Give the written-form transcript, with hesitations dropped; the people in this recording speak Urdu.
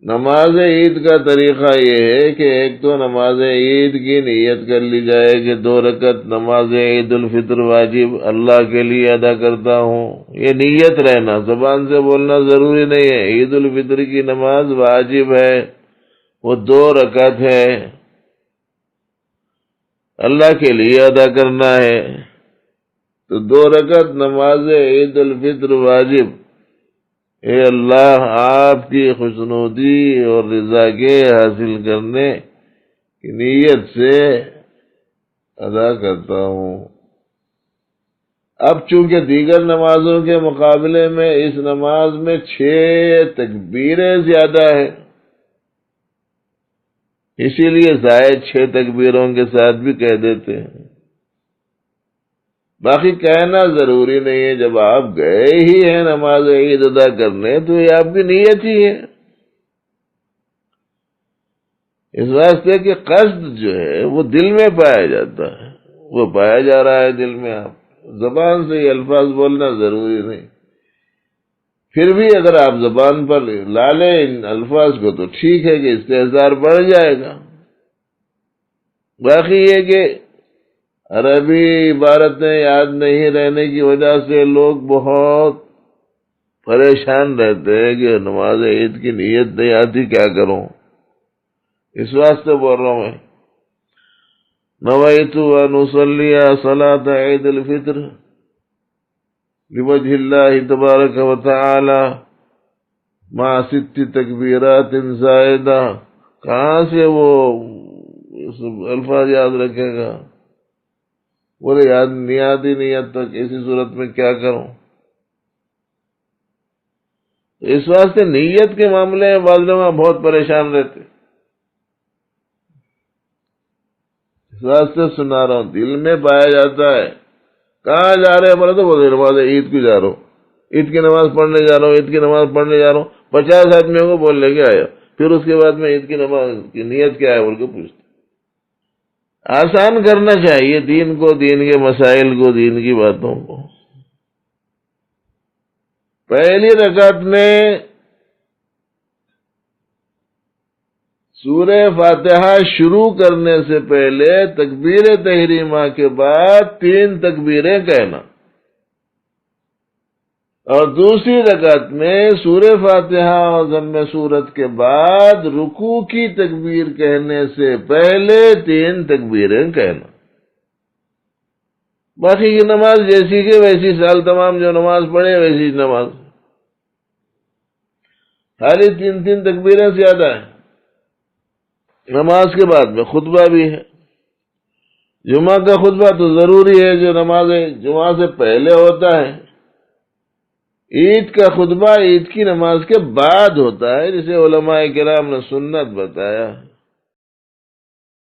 نماز عید کا طریقہ یہ ہے کہ ایک تو نماز عید کی نیت کر لی جائے کہ 2 رکعت نماز عید الفطر واجب اللہ کے لیے ادا کرتا ہوں. یہ نیت رہنا، زبان سے بولنا ضروری نہیں ہے. عید الفطر کی نماز واجب ہے، وہ 2 رکعت ہے، اللہ کے لیے ادا کرنا ہے. تو 2 رکعت نماز عید الفطر واجب، اے اللہ آپ کی خوشنودی اور رضا کے حاصل کرنے کی نیت سے ادا کرتا ہوں. اب چونکہ دیگر نمازوں کے مقابلے میں اس نماز میں 6 تکبیریں زیادہ ہیں، اسی لیے زائد 6 تکبیروں کے ساتھ بھی کہہ دیتے ہیں. باقی کہنا ضروری نہیں ہے. جب آپ گئے ہی ہیں نماز عید ادا کرنے تو یہ آپ کی نیت ہی ہے. اس واسطے کہ قصد جو ہے وہ دل میں پایا جاتا ہے، وہ پایا جا رہا ہے دل میں. آپ زبان سے یہ الفاظ بولنا ضروری نہیں. پھر بھی اگر آپ زبان پر لا لیں ان الفاظ کو تو ٹھیک ہے کہ استحضار بڑھ جائے گا. باقی یہ کہ عربی عبارتیں یاد نہیں رہنے کی وجہ سے لوگ بہت پریشان رہتے ہیں کہ نماز عید کی نیت نہیں آتی، کیا کروں. اس واسطے بول رہا ہوں میں، نویت ان اصلی صلاۃ عید الفطر لوجہ اللہ تبارک و تعالی مع 6 تکبیرات زائدہ. کہاں سے وہ الفاظ یاد رکھے گا؟ بولے یاد نہیں آتی نیت تک، ایسی صورت میں کیا کروں. اس واسطے نیت کے معاملے میں بعض لوگ بہت پریشان رہتے. اس واسطے سنا رہا ہوں، دل میں پایا جاتا ہے. کہاں جا رہے ہیں بولے تو بولے نماز عید کو جا رہا ہوں، عید کی نماز پڑھنے جا رہا ہوں، عید کی نماز پڑھنے جا رہا ہوں. 50 آدمیوں کو بول لے کے آیا، پھر اس کے بعد میں عید کی نماز کی نیت کیا ہے بول کے پوچھتا. آسان کرنا چاہیے دین کو، دین کے مسائل کو، دین کی باتوں کو. پہلی رکعت میں سورہ فاتحہ شروع کرنے سے پہلے تکبیر تحریمہ کے بعد 3 تکبیریں کہنا، اور دوسری رکعت میں سورہ فاتحہ اور ضم سورت کے بعد رکوع کی تکبیر کہنے سے پہلے 3 تکبیریں کہنا. باقی کی نماز جیسی کہ ویسی، سال تمام جو نماز پڑھے ویسی نماز. خالی 3 تکبیریں زیادہ ہیں. نماز کے بعد میں خطبہ بھی ہے. جمعہ کا خطبہ تو ضروری ہے جو نماز جمعہ سے پہلے ہوتا ہے. عید کا خطبہ عید کی نماز کے بعد ہوتا ہے، جسے علماء کرام نے سنت بتایا.